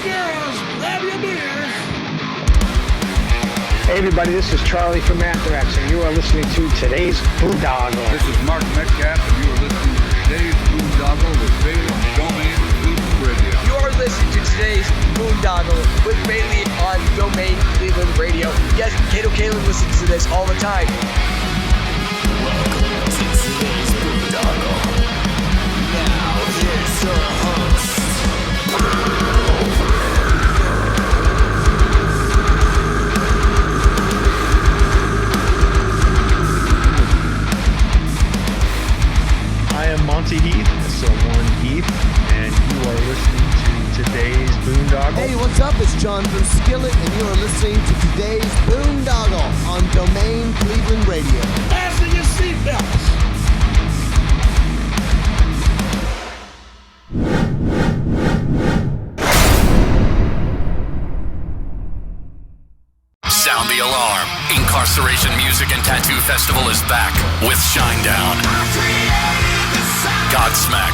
girls, grab your beers. Hey everybody, this is Charlie from Anthrax, and you are listening to today's Boondoggle. This is Mark Metcalf, and you are listening to today's Boondoggle with Bailey on Domain Cleveland Radio. You are listening to today's Boondoggle with Bailey on Domain Cleveland Radio. Yes, Kato Kalin listens to this all the time. Welcome to today's Boondoggle. Now here's your host. I am Monty Heath, so one Heath, and you are listening to today's Boondoggle. Hey, what's up? It's John from Skillet, and you are listening to today's Boondoggle on Domain Cleveland Radio. Fasten your seatbelts. Sound the alarm. Incarceration Music and Tattoo Festival is back with Shinedown, Godsmack,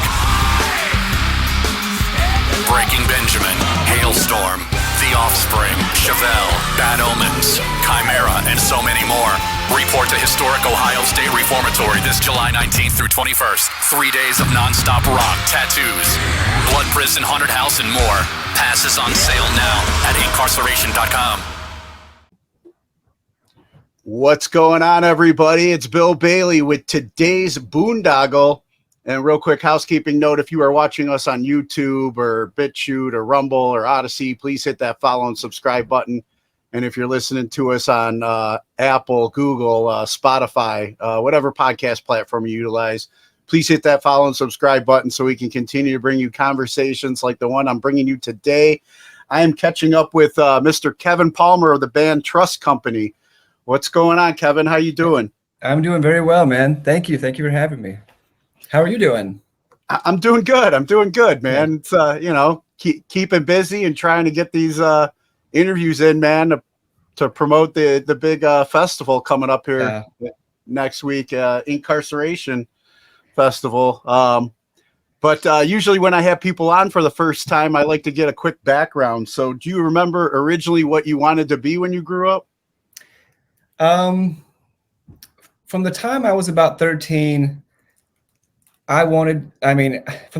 Breaking Benjamin, Hailstorm, The Offspring, Chevelle, Bad Omens, Chimera, and so many more. Report to historic Ohio State Reformatory this July 19th through 21st. 3 days of non-stop rock, tattoos, blood prison, haunted house, and more. Passes on sale now at incarceration.com. What's going on, everybody? It's Bill Bailey with today's Boondoggle. And real quick housekeeping note, if you are watching us on YouTube or BitChute or Rumble or Odyssey, please hit that follow and subscribe button. And if you're listening to us on Apple, Google, Spotify, whatever podcast platform you utilize, please hit that follow and subscribe button so we can continue to bring you conversations like the one I'm bringing you today. I am catching up with Mr. Kevin Palmer of the band Trust Company. What's going on, Kevin? How you doing? I'm doing very well, man. Thank you. Thank you for having me. How are you doing? I'm doing good. I'm doing good, man. It's keeping busy and trying to get these interviews in, man, to promote the big festival coming up here next week, Inkcarceration Festival. But usually when I have people on for the first time, I like to get a quick background. So do you remember originally what you wanted to be when you grew up? From the time I was about 13, from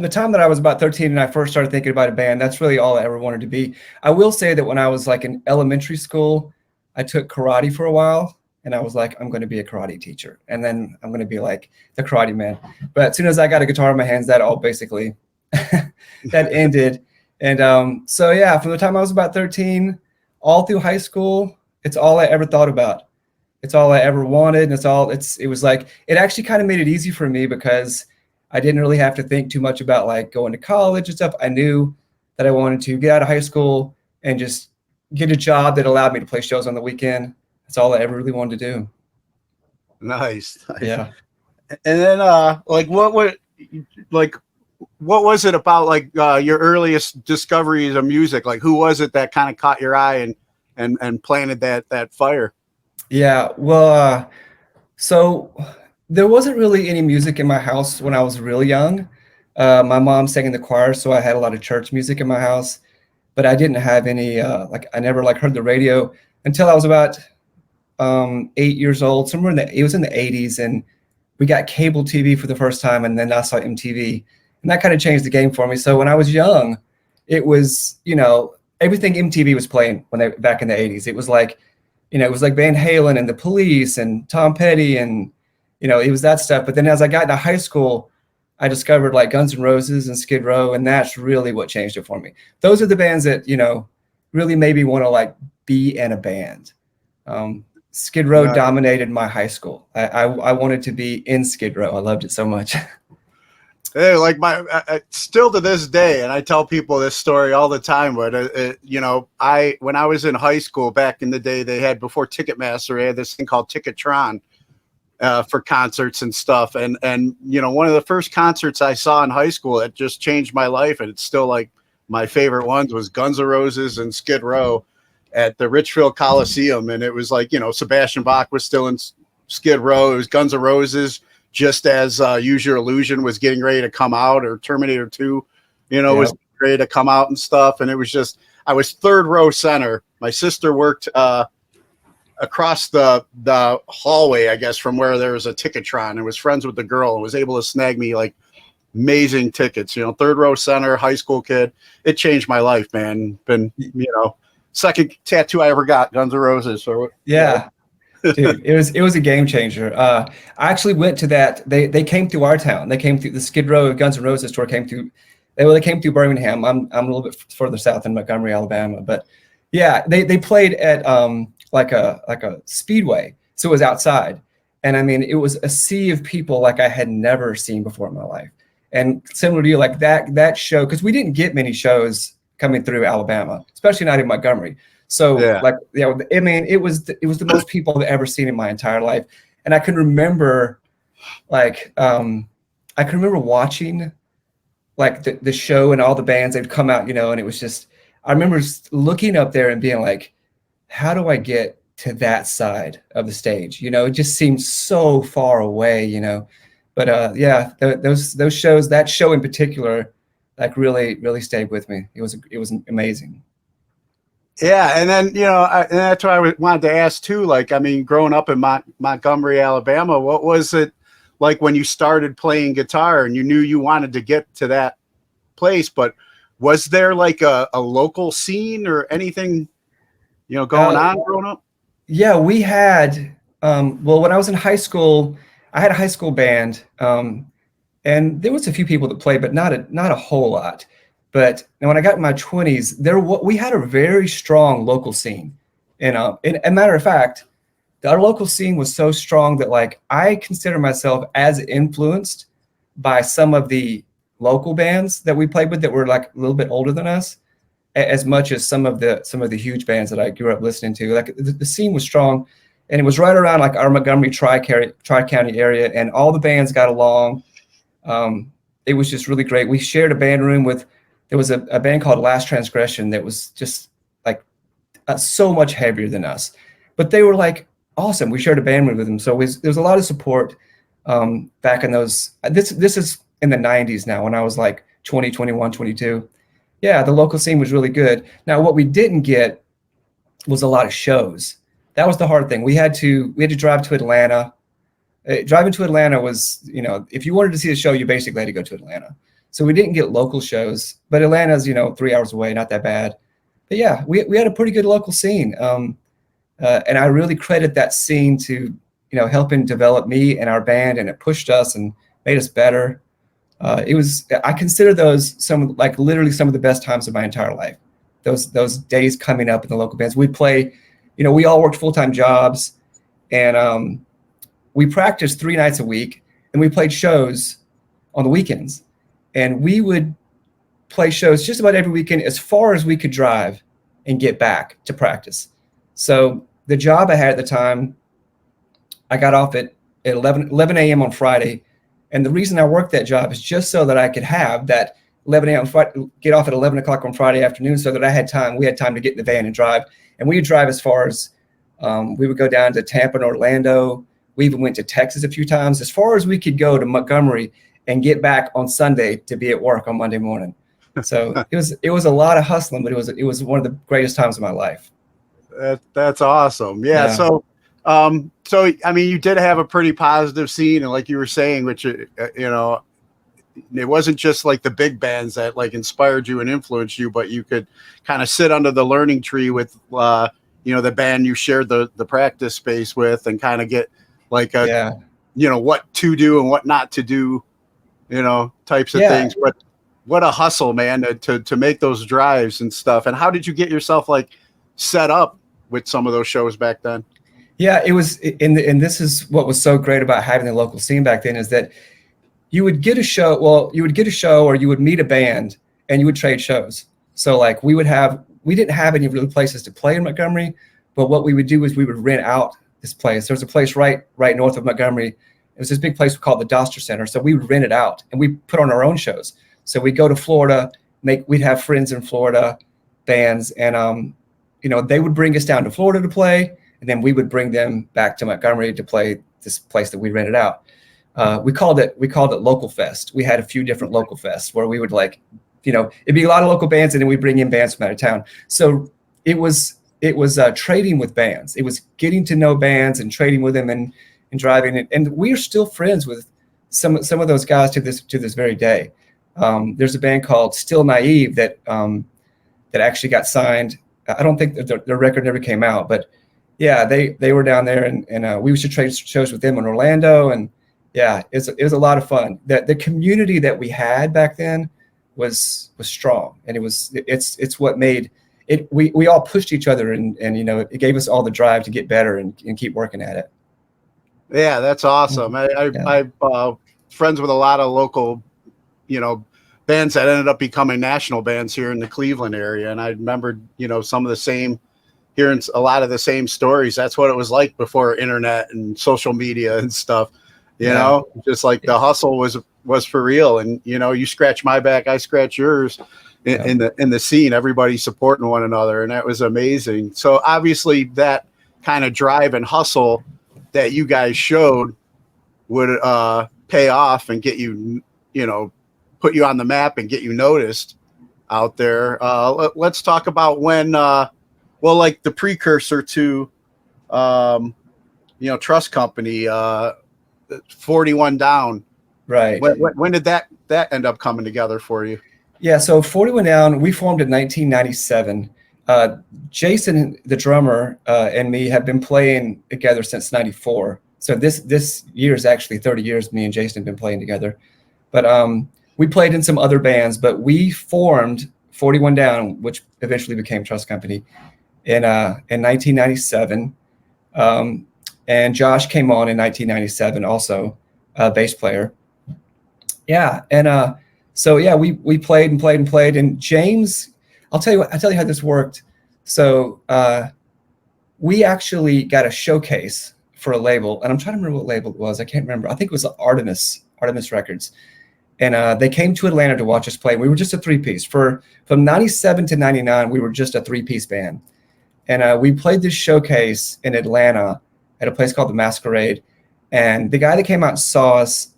the time that I was about 13 and I first started thinking about a band, that's really all I ever wanted to be. I will say that when I was like in elementary school, I took karate for a while and I was like, I'm going to be a karate teacher. And then I'm going to be like the karate man. But as soon as I got a guitar in my hands, that all basically, that ended. And from the time I was about 13, all through high school, it's all I ever thought about. It's all I ever wanted. And it was like, it actually kind of made it easy for me because I didn't really have to think too much about like going to college and stuff. I knew that I wanted to get out of high school and just get a job that allowed me to play shows on the weekend. That's all I ever really wanted to do. Nice. Yeah. And then what was it about like your earliest discoveries of music? Like who was it that kind of caught your eye and planted that fire? Yeah, well, so there wasn't really any music in my house when I was really young. My mom sang in the choir, so I had a lot of church music in my house, but I didn't have any, I never heard the radio until I was about 8 years old, it was in the 80s, and we got cable TV for the first time, and then I saw MTV, and that kind of changed the game for me. So when I was young, it was, everything MTV was playing back in the 80s. It was like, it was like Van Halen and the Police and Tom Petty and, it was that stuff. But then as I got into high school, I discovered like Guns N' Roses and Skid Row, and that's really what changed it for me. Those are the bands that, really made me want to like be in a band. Skid Row dominated my high school. I wanted to be in Skid Row. I loved it so much. Hey, like still to this day, and I tell people this story all the time, but when I was in high school back in the day, they had, before Ticketmaster, they had this thing called Ticketron for concerts and stuff. And one of the first concerts I saw in high school that just changed my life, and it's still like my favorite ones, was Guns N' Roses and Skid Row at the Richfield Coliseum. And it was like, Sebastian Bach was still in Skid Row. It was Guns N' Roses, just as Use Your Illusion was getting ready to come out, or Terminator 2, was ready to come out and stuff. And it was just, I was third row center. My sister worked across the hallway, I guess, from where there was a Ticketron, and was friends with the girl and was able to snag me like amazing tickets. You know, third row center, high school kid. It changed my life, man. Been, you know, second tattoo I ever got, Guns N' Roses. So yeah. Dude, it was a game changer. I actually went to that. They came through our town. They came through the Skid Row Guns N' Roses tour. Came through. They came through Birmingham. I'm a little bit further south in Montgomery, Alabama. But yeah, they played at like a speedway, so it was outside. And I mean, it was a sea of people like I had never seen before in my life. And similar to you, like that show, because we didn't get many shows coming through Alabama, especially not in Montgomery. So like, you know, I mean, it was the most people I've ever seen in my entire life. And I can remember like, I can remember watching like the show and all the bands, they'd come out, you know, and it was just, I remember looking up there and being like, how do I get to that side of the stage? You know, it just seemed so far away, you know, but yeah, those shows, that show in particular, like really stayed with me. It was amazing. Yeah, and then, you know, and that's what I wanted to ask too. Like, I mean, growing up in Montgomery, Alabama, what was it like when you started playing guitar and you knew you wanted to get to that place? But was there like a local scene or anything, you know, going on growing up? Yeah, we had. Well, when I was in high school, I had a high school band, and there was a few people that played, but not a whole lot. But when I got in my 20s, we had a very strong local scene. And a matter of fact, our local scene was so strong that like I consider myself as influenced by some of the local bands that we played with that were like a little bit older than us, as much as some of the huge bands that I grew up listening to. Like the scene was strong, and it was right around like our Montgomery Tri-County area, and all the bands got along. It was just really great. We shared a band room with. There was a band called Last Transgression that was just like so much heavier than us, but they were like awesome. We shared a band room with them, so there was a lot of support back in those. This is in the 90s now, when I was like 20, 21, 22. Yeah, the local scene was really good. Now, what we didn't get was a lot of shows. That was the hard thing. We had to drive to Atlanta. Driving to Atlanta was, you know, if you wanted to see a show, you basically had to go to Atlanta. So we didn't get local shows, but Atlanta's, you know, 3 hours away, not that bad. But yeah, we had a pretty good local scene. And I really credit that scene to, you know, helping develop me and our band, and it pushed us and made us better. I consider those literally some of the best times of my entire life. Those days coming up in the local bands. We'd play, you know, we all worked full-time jobs, and we practiced 3 nights a week, and we played shows on the weekends. And we would play shows just about every weekend as far as we could drive and get back to practice. So the job I had at the time, I got off at 11 a.m. on Friday. And the reason I worked that job is just so that I could have that 11 a.m. get off at 11 o'clock on Friday afternoon, so that we had time to get in the van and drive. And we would drive as far as, we would go down to Tampa and Orlando. We even went to Texas a few times, as far as we could go to Montgomery and get back on Sunday to be at work on Monday morning. So it was a lot of hustling, but it was one of the greatest times of my life. That's awesome. Yeah. So I mean, you did have a pretty positive scene, and like you were saying, which you know, it wasn't just like the big bands that like inspired you and influenced you, but you could kind of sit under the learning tree with you know, the band you shared the practice space with, and kind of get like you know, what to do and what not to do, you know, types of things. But what a hustle, man, to make those drives and stuff. And how did you get yourself like set up with some of those shows back then? Yeah, it was, and this is what was so great about having the local scene back then, is that you would get a show, or you would meet a band and you would trade shows. So like we didn't have any real places to play in Montgomery, but what we would do is we would rent out this place. There's a place right north of Montgomery. It was this big place called the Doster Center. So we would rent it out and we put on our own shows. So we'd go to Florida, we'd have friends in Florida, bands, and you know, they would bring us down to Florida to play, and then we would bring them back to Montgomery to play this place that we rented out. We called it Local Fest. We had a few different local fests where we would like it'd be a lot of local bands, and then we bring in bands from out of town. So it was trading with bands. It was getting to know bands and trading with them and driving it. And we are still friends with some of those guys to this very day. There's a band called Still Naive that actually got signed. I don't think their record never came out, but yeah, they were down there, and we used to trade shows with them in Orlando, and yeah, it was a lot of fun. The community that we had back then was strong, and it's what made it. We all pushed each other, and it gave us all the drive to get better and keep working at it. Yeah, that's awesome. I'm friends with a lot of local, bands that ended up becoming national bands here in the Cleveland area. And I remember, some of the same, hearing a lot of the same stories. That's what it was like before internet and social media and stuff, just like the hustle was for real. And, you scratch my back, I scratch yours in the scene, everybody supporting one another. And that was amazing. So obviously that kind of drive and hustle that you guys showed would pay off and get you, put you on the map and get you noticed out there. Let's talk about when, like the precursor to, Trust Company, 41 Down. Right. When did that end up coming together for you? Yeah, so 41 Down, we formed in 1997. Jason, the drummer, and me have been playing together since 94. So this year is actually 30 years me and Jason have been playing together. But we played in some other bands, but we formed 41 Down, which eventually became Trust Company, in 1997. And Josh came on in 1997 also, bass player. Yeah, and so yeah, we played and played and played. And James, I'll tell you how this worked. So we actually got a showcase for a label, and I'm trying to remember what label it was. I can't remember. I think it was Artemis Records. And they came to Atlanta to watch us play. We were just a three-piece. From 97 to 99, we were just a three-piece band. And we played this showcase in Atlanta at a place called the Masquerade. And the guy that came out and saw us,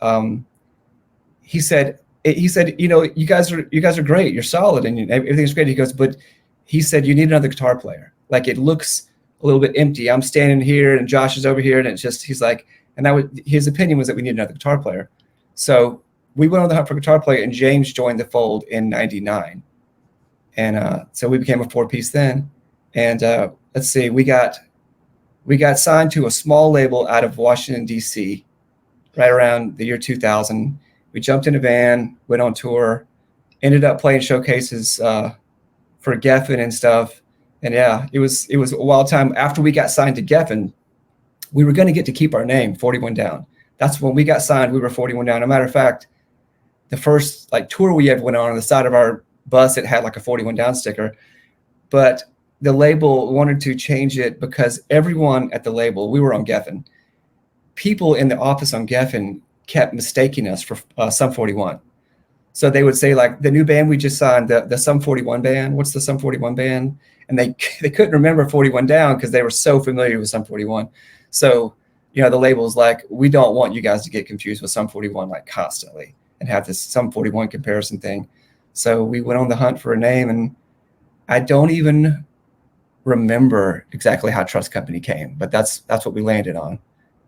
he said, you guys are great. You're solid and everything's great. He goes, but he said, you need another guitar player. Like, it looks a little bit empty. I'm standing here and Josh is over here. And it's just, he's like, and his opinion was that we need another guitar player. So we went on the hunt for a guitar player, and James joined the fold in 99. And so we became a four-piece then. And let's see, we got signed to a small label out of Washington, D.C. right around the year 2000. We jumped in a van, went on tour, ended up playing showcases for Geffen and stuff. And yeah, it was a wild time. After we got signed to Geffen, we were going to get to keep our name, 41 Down. That's when we got signed. We were 41 Down. As a matter of fact, the first tour we ever went on the side of our bus, it had like a 41 Down sticker. But the label wanted to change it because everyone at the label, we were on Geffen. People in the office on Geffen kept mistaking us for Sum 41. So they would say, like, the new band we just signed, the Sum 41 band, what's the Sum 41 band? And they couldn't remember 41 Down because they were so familiar with Sum 41. So, the label's like, we don't want you guys to get confused with Sum 41 constantly and have this Sum 41 comparison thing. So we went on the hunt for a name, and I don't even remember exactly how Trust Company came, but that's what we landed on.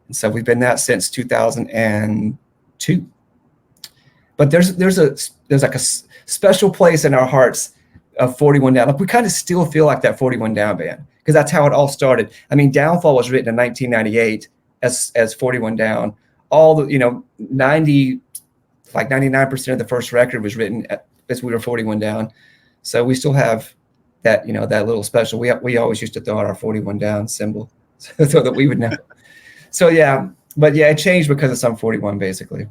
And so we've been that since 2002. But there's like a special place in our hearts of 41 Down. Like, we kind of still feel like that 41 Down band because that's how it all started. I mean, Downfall was written in 1998 as 41 Down. All the 99% of the first record was written as we were 41 Down. So we still have that that little special. We always used to throw out our 41 Down symbol so that we would know. So yeah, but yeah, it changed because of Sum 41 basically.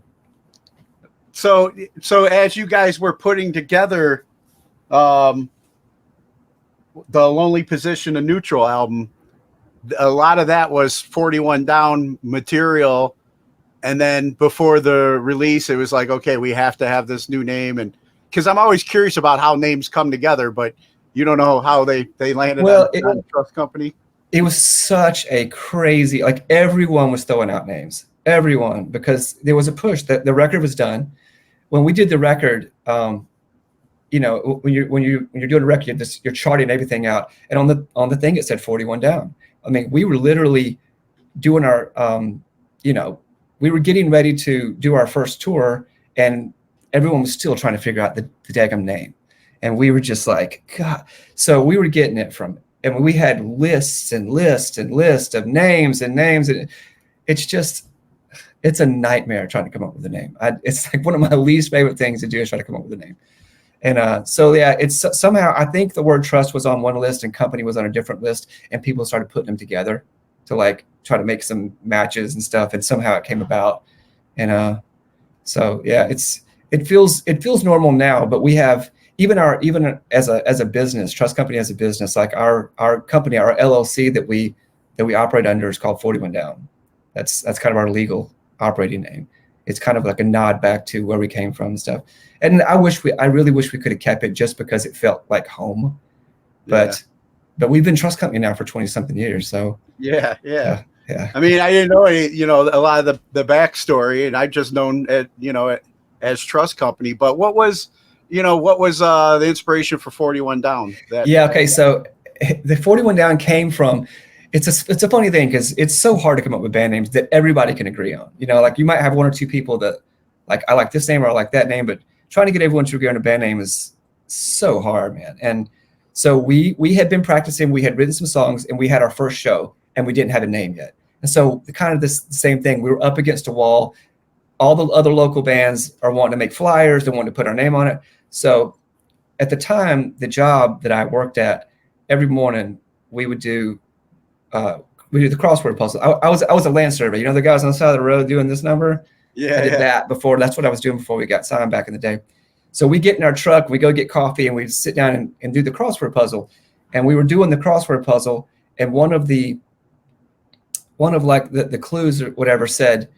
So as you guys were putting together the Lonely Position of Neutral album, a lot of that was 41 Down material. And then before the release, it was like, okay, we have to have this new name. And because I'm always curious about how names come together, but you don't know how they landed on Trust Company. It was such a crazy, everyone was throwing out names, everyone, because there was a push that the record was done. When we did the record, you know, when you're doing a record, you're charting everything out, and on the thing it said 41 Down. I mean, we were literally doing our, you know, we were getting ready to do our first tour, and everyone was still trying to figure out the daggum name, and we were just like, God. So we were getting it from, and we had lists and lists and lists of names, and it's a nightmare trying to come up with a name. It's like one of my least favorite things to do is try to come up with a name. And so, yeah, it's somehow, I think the word trust was on one list and company was on a different list, and people started putting them together to like try to make some matches and stuff. And somehow it came about. And so, yeah, it feels normal now, but we have, even as a business, trust company as a business, like our company, our LLC that we operate under is called 41 Down. That's kind of our legal operating name. It's kind of like a nod back to where we came from and stuff. And I really wish we could have kept it just because it felt like home. But we've been trust company now for 20 something years. So yeah. I mean, I didn't know any, you know, a lot of the backstory, and I just known it, you know, as trust company. But what was the inspiration for 41 Down? Okay. So the 41 Down came from, it's a funny thing because it's so hard to come up with band names that everybody can agree on. You know, like you might have one or two people that like, I like this name or I like that name, but trying to get everyone to agree on a band name is so hard, man. And so we had been practicing, we had written some songs, and we had our first show, and we didn't have a name yet. And so kind of the same thing, we were up against a wall. All the other local bands are wanting to make flyers, they wanted to put our name on it. So at the time, the job that I worked at, every morning we would do the crossword puzzle. I was a land survey. You know, the guys on the side of the road doing this number? Yeah. I did that before. That's what I was doing before we got signed back in the day. So we get in our truck, we go get coffee, and we sit down and do the crossword puzzle. And we were doing the crossword puzzle, and one of the clues or whatever said,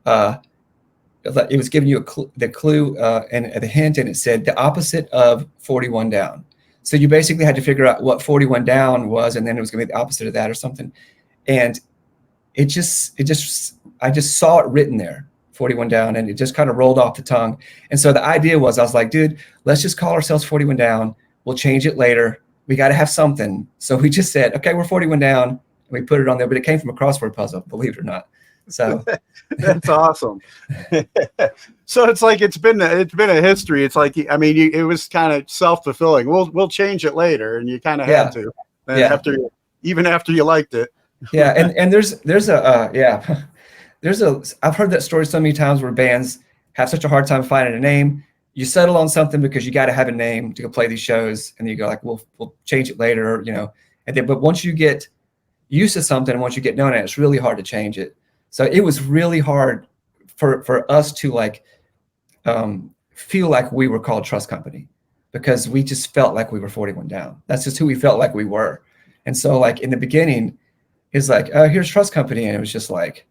it was giving you the clue and the hint, and it said the opposite of 41 Down. So you basically had to figure out what 41 Down was, and then it was going to be the opposite of that or something. And I just saw it written there, 41 Down, and it just kind of rolled off the tongue. And so the idea was, I was like, dude, let's just call ourselves 41 Down. We'll change it later. We got to have something. So we just said, okay, we're 41 Down. And we put it on there, but it came from a crossword puzzle, believe it or not. So that's awesome. So it's like it's been a history. It's like, I mean, it was kind of self-fulfilling. We'll change it later, and you kind of had to. And even after you liked it. Yeah, and there's I've heard that story so many times where bands have such a hard time finding a name. You settle on something because you got to have a name to go play these shows, and you go like, we'll change it later, you know. And then, but once you get used to something, and once you get known at it, it's really hard to change it. So it was really hard for us to like feel like we were called Trust Company, because we just felt like we were 41 Down. That's just who we felt like we were. And so like in the beginning, it's like, here's Trust Company. And it was just like,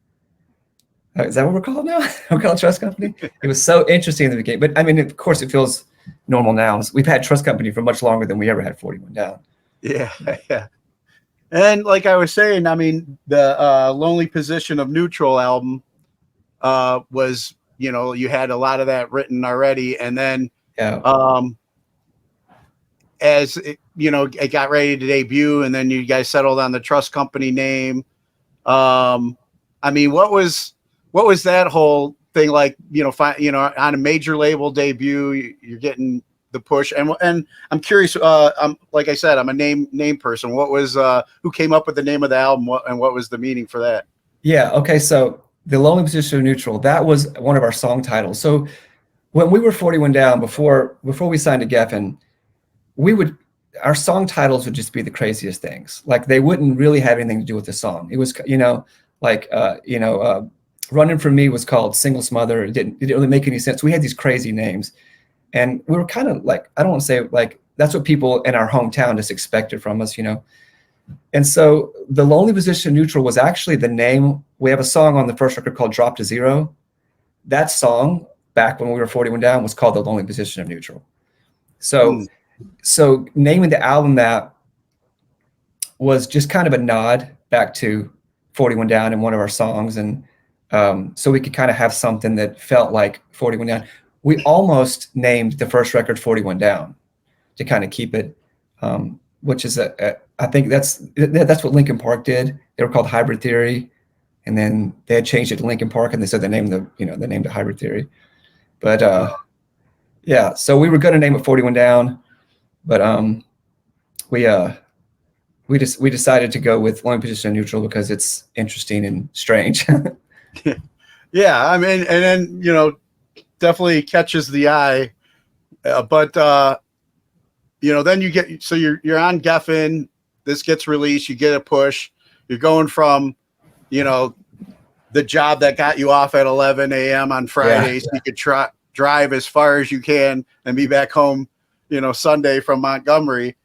is that what we're called now? We're called Trust Company? It was so interesting in the beginning. But I mean, of course, it feels normal now. We've had Trust Company for much longer than we ever had 41 Down. Yeah. And like I was saying, I mean, the Lonely Position of Neutral album was, you know, you had a lot of that written already. And then as it, you know, it got ready to debut, and then you guys settled on the Trust Company name. I mean, what was that whole thing like? You know, on a major label debut, you're getting the push, and I'm curious. Like I said, I'm a name person. What was who came up with the name of the album, and what was the meaning for that? Yeah. Okay. So the Lonely Position of Neutral, that was one of our song titles. So when we were 41 Down, before we signed to Geffen, our song titles would just be the craziest things. Like they wouldn't really have anything to do with the song. It was, you know, like Running From Me was called Single Smother. It didn't really make any sense. We had these crazy names. And we were kind of like, I don't want to say like, that's what people in our hometown just expected from us, you know? And so the Lonely Position Neutral was actually the name. We have a song on the first record called Drop to Zero. That song back when we were 41 Down was called The Lonely Position of Neutral. So naming the album that was just kind of a nod back to 41 Down in one of our songs. And so we could kind of have something that felt like 41 Down. We almost named the first record 41 Down. to kind of keep it, which is I think that's what Linkin Park did. They were called Hybrid Theory, and then they had changed it to Linkin Park, and they said they named it Hybrid Theory. But yeah, so we were going to name it 41 Down, but we decided to go with Long Position Neutral because it's interesting and strange. Yeah, I mean, and then definitely catches the eye, but then you get, so you're on Geffen. This gets released, you get a push. You're going from the job that got you off at 11 a.m. on Fridays. Yeah. You could drive as far as you can and be back home, Sunday from Montgomery.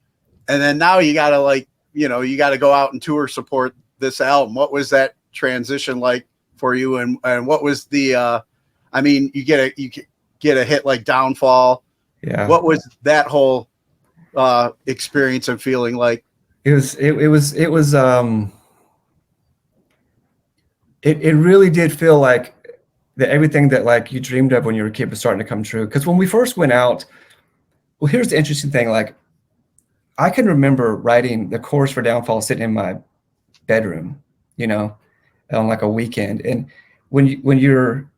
And then now you got to you got to go out and tour support this album. What was that transition like for you? And what was the, you get a hit like Downfall. Yeah. What was that whole experience and feeling like? It really did feel like that everything that like you dreamed of when you were a kid was starting to come true. Because when we first went out, well, here's the interesting thing. Like, I can remember writing the chorus for Downfall sitting in my bedroom, on like a weekend. And when you're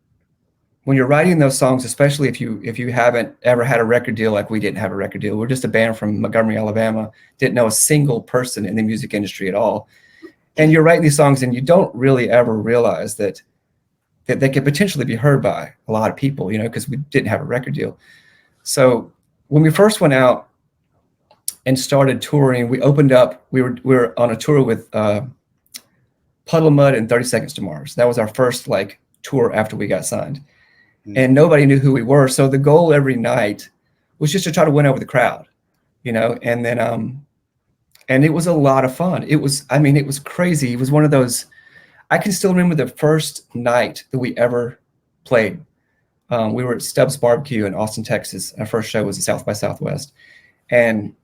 writing those songs, especially if you haven't ever had a record deal, like we didn't have a record deal, we're just a band from Montgomery, Alabama, didn't know a single person in the music industry at all. And you're writing these songs and you don't really ever realize that they could potentially be heard by a lot of people, because we didn't have a record deal. So when we first went out and started touring, we opened up, we were on a tour with Puddle of Mud and 30 Seconds to Mars. That was our first tour after we got signed. And nobody knew who we were. So the goal every night was just to try to win over the crowd, and then, and it was a lot of fun. It was crazy. It was one of those, I can still remember the first night that we ever played. We were at Stubbs Barbecue in Austin, Texas. Our first show was at South by Southwest. And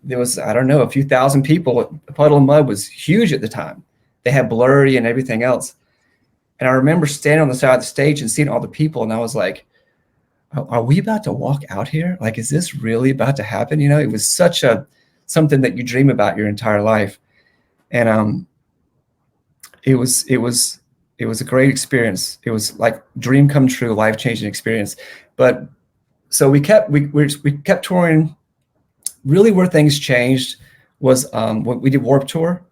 there was, I don't know, a few thousand people. Puddle of Mud was huge at the time. They had Blurry and everything else. And I remember standing on the side of the stage and seeing all the people. And I was like, are we about to walk out here? Like, is this really about to happen? It was such something that you dream about your entire life. And it was a great experience. It was like dream come true, life-changing experience. But so we kept touring. Really where things changed was when we did Warped Tour.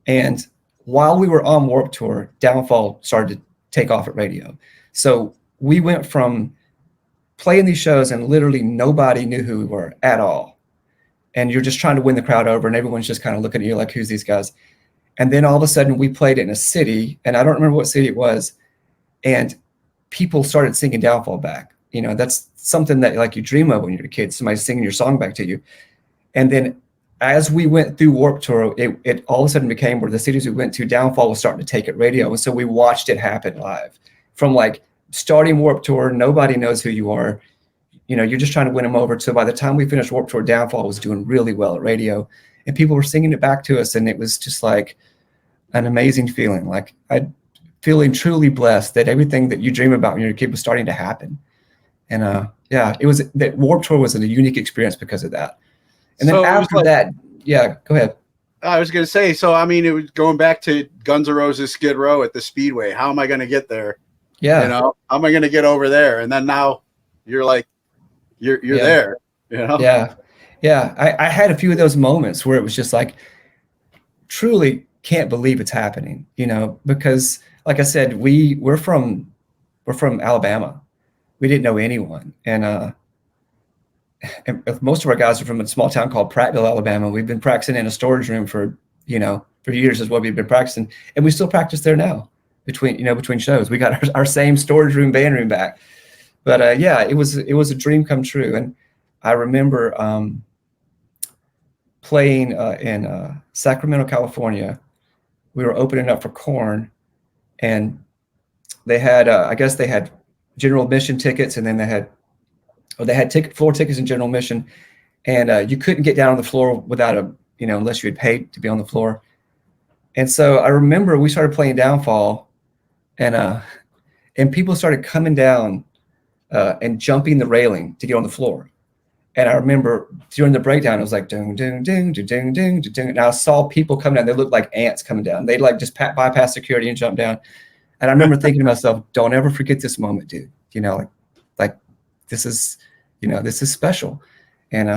And while we were on Warped Tour, Downfall started to take off at radio. So we went from playing these shows and literally nobody knew who we were at all. And you're just trying to win the crowd over and everyone's just kind of looking at you like, who's these guys? And then all of a sudden we played in a city, and I don't remember what city it was, and people started singing Downfall back. That's something that you dream of when you're a kid, somebody singing your song back to you. And then as we went through Warped Tour, it all of a sudden became where the cities we went to, Downfall was starting to take it radio. And so we watched it happen live. From starting Warped Tour, nobody knows who you are. You're just trying to win them over. So by the time we finished Warped Tour, Downfall was doing really well at radio. And people were singing it back to us. And it was just like an amazing feeling. I'm feeling truly blessed that everything that you dream about when you're a kid was starting to happen. And it was that Warped Tour was a unique experience because of that. And then after that, go ahead. I was going to say, so it was going back to Guns N' Roses Skid Row at the Speedway. How am I going to get there? Yeah. How am I going to get over there? And then now you're you're there. Yeah. Yeah. I had a few of those moments where it was just truly can't believe it's happening, because like I said, we're from Alabama. We didn't know anyone. And most of our guys are from a small town called Prattville, Alabama. We've been practicing in a storage room for years is what we've been practicing. And we still practice there now between shows. We got our same storage room, band room back. But it was a dream come true. And I remember playing in Sacramento, California. We were opening up for Korn, and they had, I guess they had general admission tickets, and then they had floor tickets and general admission, and you couldn't get down on the floor without unless you had paid to be on the floor. And so I remember we started playing Downfall, and people started coming down and jumping the railing to get on the floor. And I remember during the breakdown, it was like ding, ding, ding, ding, ding, ding, ding. And I saw people coming down. They looked like ants coming down. They'd like just bypass security and jump down. And I remember thinking to myself, don't ever forget this moment, dude. You know, like this is, you know, this is special. And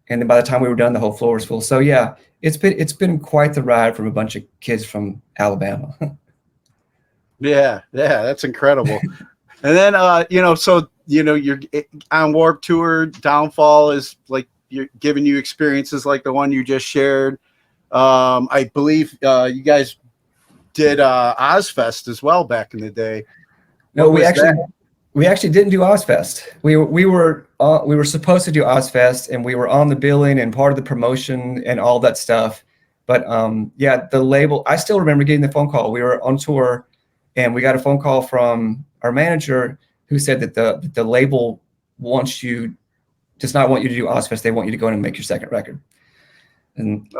then by the time we were done, the whole floor was full. So yeah, it's been quite the ride from a bunch of kids from Alabama. Yeah, that's incredible. And then you know, so you know, you're on Warped Tour. Downfall is like you're giving you experiences like the one you just shared. I believe you guys did Ozzfest as well back in the day. No, we actually didn't do Ozzfest. We were supposed to do Ozzfest, and we were on the billing and part of the promotion and all that stuff. But yeah, the label. I still remember getting the phone call. We were on tour, and we got a phone call from our manager who said that the label does not want you to do Ozzfest. They want you to go in and make your second record. And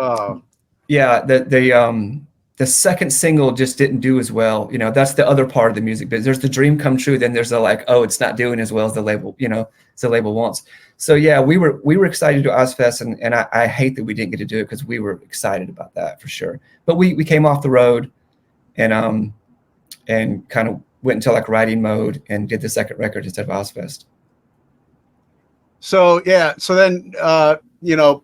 yeah, the second single just didn't do as well. You know, that's the other part of the music business. There's the dream come true. Then there's the like, oh, it's not doing as well as the label, you know, as the label wants. So yeah, we were excited to do Ozzfest, and I hate that we didn't get to do it because we were excited about that for sure. But we came off the road and kind of went into like writing mode and did the second record instead of Ozzfest. So yeah, so then you know,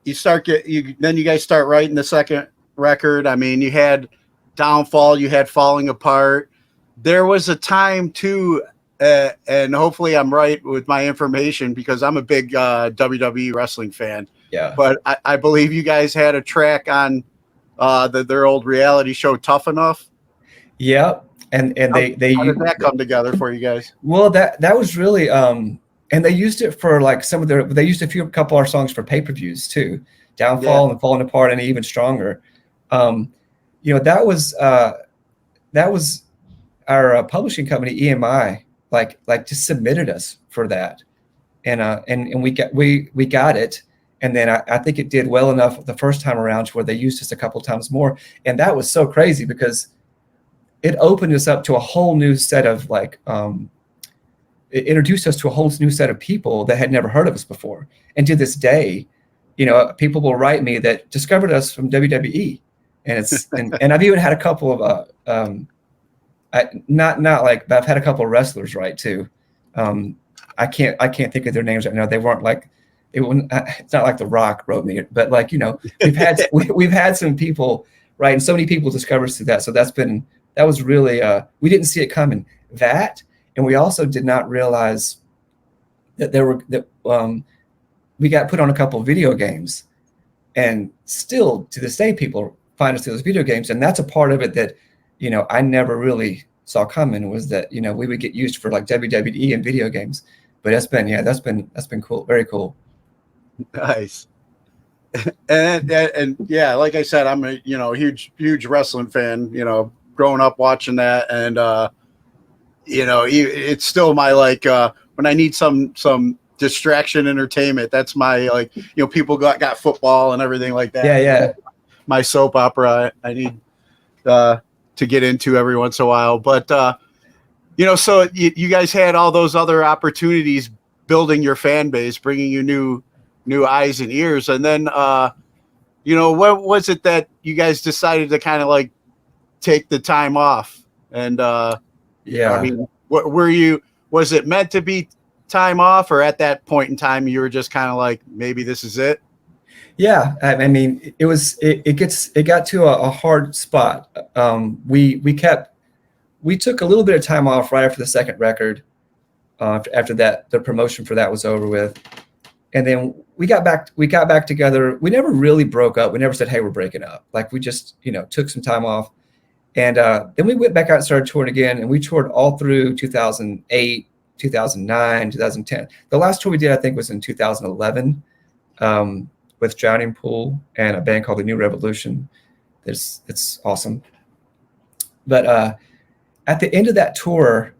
then you guys start writing the second record. I mean, you had Downfall, you had Falling Apart. There was a time too, and hopefully I'm right with my information because I'm a big WWE wrestling fan. Yeah. But I believe you guys had a track on their old reality show, Tough Enough. Yeah. And how did that come together for you guys? Well, that was really and they used it for like they used a couple of our songs for pay-per-views too. Downfall and Falling Apart and Even Stronger. You know, that was our publishing company, EMI, like just submitted us for that. And we got it. And then I think it did well enough the first time around to where they used us a couple times more. And that was so crazy because it opened us up to a whole new set of like, it introduced us to a whole new set of people that had never heard of us before. And to this day, you know, people will write me that discovered us from WWE. And it's, and I've even had a couple of, not like, but I've had a couple of wrestlers write too. I can't think of their names right now. They weren't like, it's not like The Rock wrote me, but like, you know, we've had some people write, and so many people discovered us through that. So that was really, we didn't see it coming. That, and we also did not realize that we got put on a couple of video games, and still to this day, people find us through those video games. And that's a part of it that, you know, I never really saw coming, was that, you know, we would get used for like WWE and video games. But that's been cool. Very cool. Nice. And yeah, like I said, I'm a, you know, huge wrestling fan, you know, growing up watching that. And, you know, it's still my, like, when I need some distraction entertainment, that's my, like, you know, people got football and everything like that. Yeah. My soap opera I need to get into every once in a while. But, you know, so you guys had all those other opportunities building your fan base, bringing you new eyes and ears. And then, you know, what was it that you guys decided to kind of like take the time off? And, yeah, I mean, was it meant to be time off, or at that point in time, you were just kind of like, maybe this is it? Yeah. I mean, it got to a hard spot. We took a little bit of time off right after the second record, after that, the promotion for that was over with. And then we got back together. We never really broke up. We never said, hey, we're breaking up. Like, we just, you know, took some time off. And then we went back out and started touring again. And we toured all through 2008, 2009, 2010. The last tour we did, I think, was in 2011 with Drowning Pool and a band called The New Revolution. It's awesome. But at the end of that tour,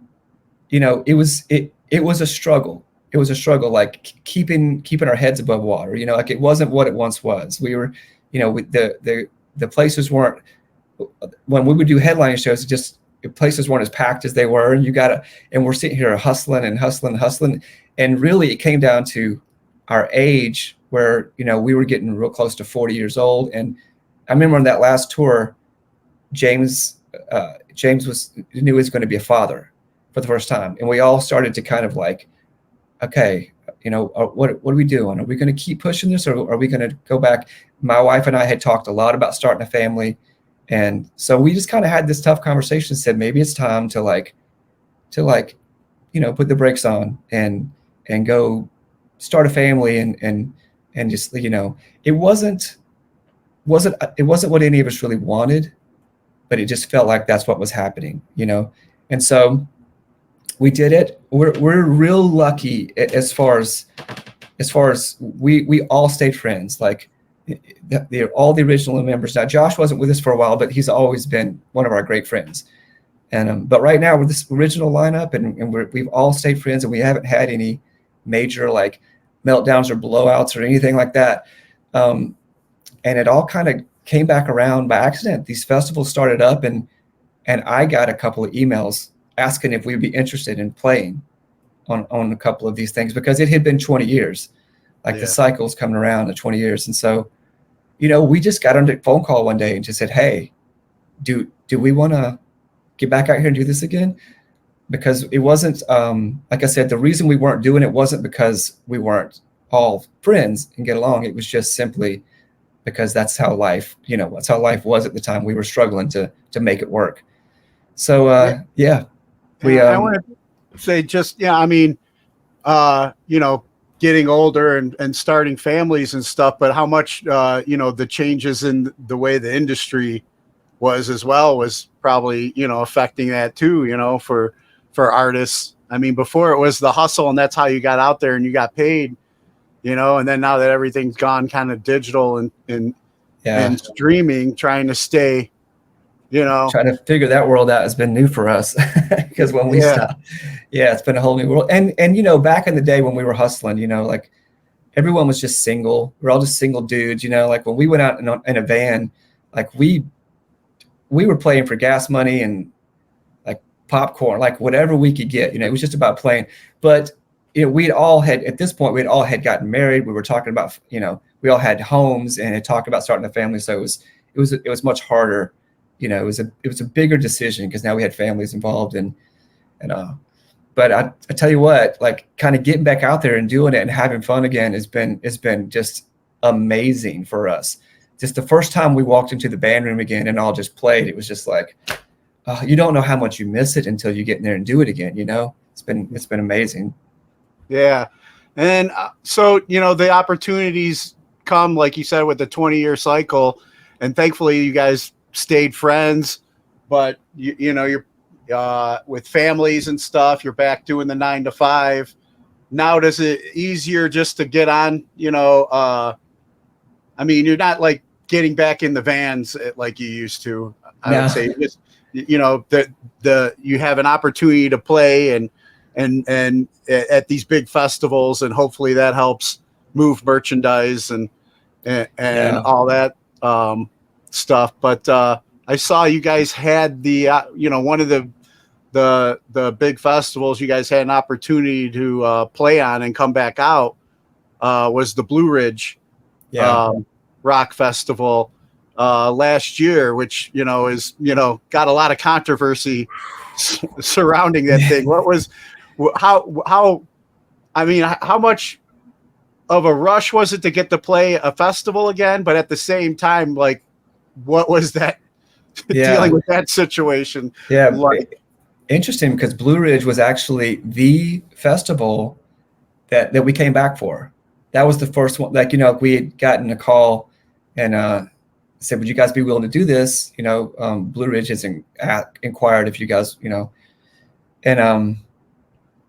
you know, it was a struggle. It was a struggle, like keeping our heads above water. You know, like it wasn't what it once was. We were, you know, the places weren't, when we would do headlining shows, places weren't as packed as they were. And and we're sitting here hustling. And really it came down to our age, where, you know, we were getting real close to 40 years old. And I remember on that last tour, James knew he was going to be a father for the first time. And we all started to kind of like, okay, you know, what are we doing? Are we going to keep pushing this, or are we going to go back? My wife and I had talked a lot about starting a family. And so we just kind of had this tough conversation, said, maybe it's time to like, you know, put the brakes on and go start a family and just, you know, it wasn't what any of us really wanted, but it just felt like that's what was happening, you know? And so we did it. We're real lucky as far as we all stayed friends. Like they're all the original members. Now, Josh wasn't with us for a while, but he's always been one of our great friends. And but right now we're this original lineup, and we've all stayed friends, and we haven't had any major like meltdowns or blowouts or anything like that. And it all kind of came back around by accident. These festivals started up, and I got a couple of emails asking if we'd be interested in playing on a couple of these things, because it had been 20 years. Like the cycle's coming around at 20 years. And so, you know, we just got on a phone call one day and just said, hey, do we want to get back out here and do this again? Because it wasn't, like I said, the reason we weren't doing it wasn't because we weren't all friends and get along. It was just simply because that's how life, you know, that's how life was at the time. We were struggling to make it work. So, I want to say just, I mean, you know, getting older and starting families and stuff, but how much, you know, the changes in the way the industry was as well was probably, you know, affecting that too, you know, for artists. I mean, before it was the hustle and that's how you got out there and you got paid, you know, and then now that everything's gone kind of digital and streaming, trying to stay, you know, trying to figure that world out has been new for us, because when we stopped, it's been a whole new world. And, you know, back in the day when we were hustling, you know, like everyone was just single. We're all just single dudes, you know, like when we went out in a van, like we were playing for gas money and like popcorn, like whatever we could get, you know, it was just about playing. But, you know, at this point, we'd all had gotten married. We were talking about, you know, we all had homes and had talked about starting a family. So it was much harder. You know, it was a bigger decision because now we had families involved but I tell you what, like kind of getting back out there and doing it and having fun again has been just amazing for us. Just the first time we walked into the band room again and all just played, it was just like, you don't know how much you miss it until you get in there and do it again. You know, it's been amazing. Yeah. And so, you know, the opportunities come, like you said, with the 20-year cycle, and thankfully you guys stayed friends, but you know, you're with families and stuff, you're back doing the 9 to 5. Now, does it easier just to get on, you know, I mean, you're not like getting back in the vans like you used to. I would say just, you know, you have an opportunity to play and at these big festivals, and hopefully that helps move merchandise and all that stuff. But I saw you guys had the you know, one of the big festivals you guys had an opportunity to play on and come back out was the Blue Ridge Rock Festival last year, which, you know, is, you know, got a lot of controversy surrounding that thing. How I mean, how much of a rush was it to get to play a festival again? But at the same time, like, what was that dealing with that situation? Yeah, like? Interesting, because Blue Ridge was actually the festival that we came back for. That was the first one. Like, you know, we had gotten a call and said, would you guys be willing to do this? You know, Blue Ridge has inquired if you guys, you know, and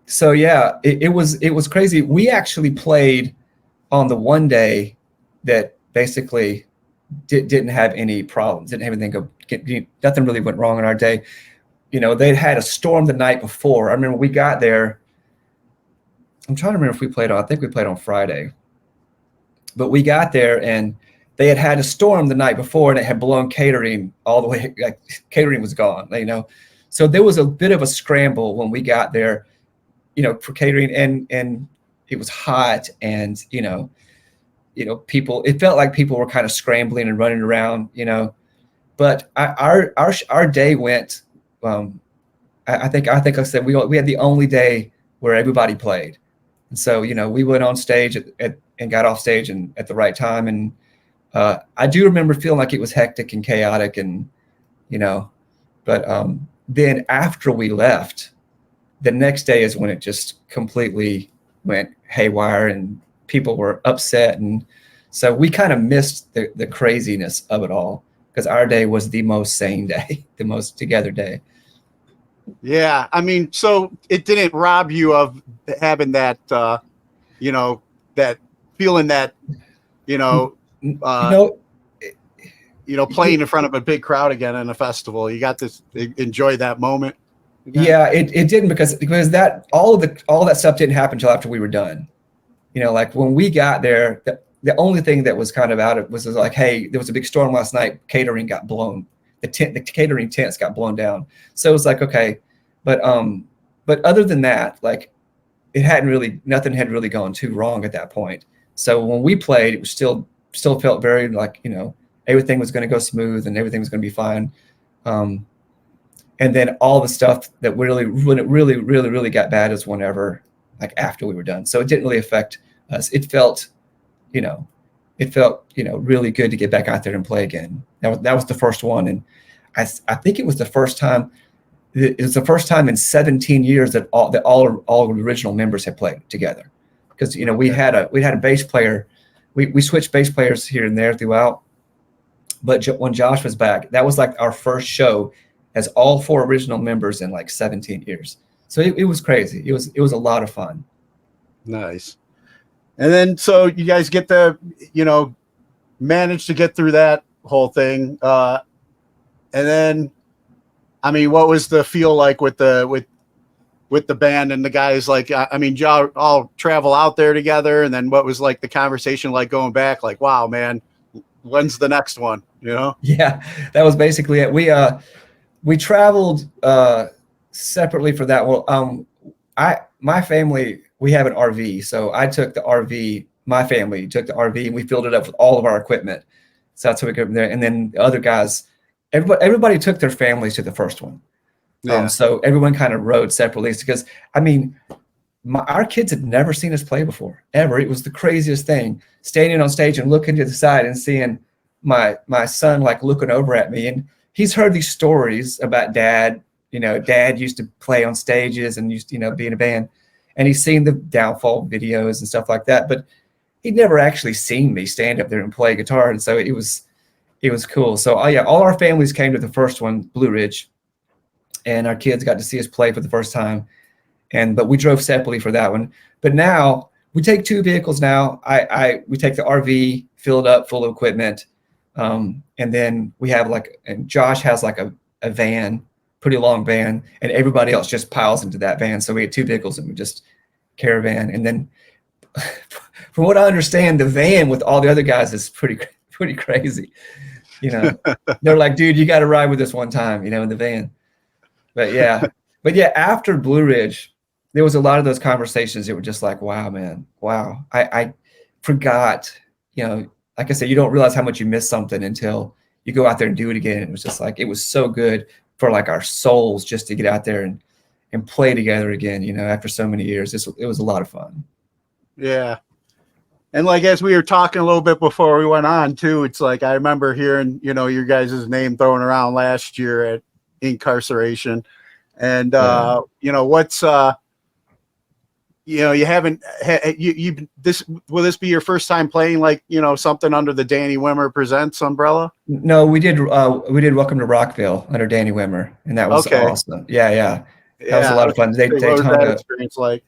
so yeah, it was crazy. We actually played on the one day that basically didn't have any problems, didn't have anything nothing really went wrong on our day. You know, they'd had a storm the night before. I remember we got there. I'm trying to remember if we played I think we played on Friday. But we got there and they had a storm the night before and it had blown catering all the way. Like, catering was gone, you know. So there was a bit of a scramble when we got there, you know, for catering. And it was hot, and people, it felt like people were kind of scrambling and running around, but our day went, I think like I said, we had the only day where everybody played. And so, we went on stage and got off stage and at the right time. And I do remember feeling like it was hectic and chaotic, and, but then after we left, the next day is when it just completely went haywire and people were upset. And so we kind of missed the craziness of it all, because our day was the most sane day, the most together day. Yeah, I mean, so it didn't rob you of having that, that feeling that, playing in front of a big crowd again in a festival. You got to enjoy that moment. Yeah, it didn't, because that all that stuff didn't happen until after we were done. Like when we got there, the only thing that was kind of out of was like, hey, there was a big storm last night. Catering got blown. The catering tents got blown down. So it was like, okay, but other than that, like nothing had really gone too wrong at that point. So when we played, it was still felt very like, everything was going to go smooth and everything was going to be fine. And then all the stuff that when it really got bad is whenever, like after we were done. So it didn't really affect us. It felt really good to get back out there and play again. That was the first one. And I think it was the first time in 17 years that all original members had played together. Because, we had a bass player. We switched bass players here and there throughout. But when Josh was back, that was like our first show as all 4 original members in like 17 years. So it was crazy. It was a lot of fun. Nice. And then, so you guys get to, manage to get through that whole thing. And then, I mean, what was the feel like with the band and the guys? Like, I mean, y'all all travel out there together. And then what was like the conversation like going back? Like, wow, man, when's the next one? Yeah, that was basically it. We traveled separately for that. Well, my family, we have an RV. So I took the RV, my family took the RV, and we filled it up with all of our equipment. So that's how we go from there. And then the other guys, everybody took their families to the first one. Yeah. So everyone kind of rode separately, because, I mean, our kids had never seen us play before, ever. It was the craziest thing, standing on stage and looking to the side and seeing my son like looking over at me. And he's heard these stories about dad. Dad used to play on stages and used to, be in a band, and he's seen the downfall videos and stuff like that, but he'd never actually seen me stand up there and play guitar. And so it was cool. So all our families came to the first one, Blue Ridge, and our kids got to see us play for the first time. But we drove separately for that one. But now we take 2 vehicles now. We take the RV, fill it up full of equipment. And then we have and Josh has like a van, pretty long van, and everybody else just piles into that van. So we had 2 vehicles and we just caravan. And then from what I understand, the van with all the other guys is pretty crazy. They're like, dude, you got to ride with us one time, in the van. But yeah, after Blue Ridge, there was a lot of those conversations that were just like, wow, man, wow. I forgot, like I said, you don't realize how much you miss something until you go out there and do it again. It was just like, it was so good for like our souls just to get out there and play together again, after so many years. It was a lot of fun. Yeah. And like, as we were talking a little bit before we went on too, it's like, I remember hearing, your guys' name thrown around last year at Inkcarceration. And, what's, you haven't, will this be your first time playing like, something under the Danny Wimmer Presents umbrella? No, we did Welcome to Rockville under Danny Wimmer, and that was awesome. Yeah. That was a lot of fun. They what was that experience like?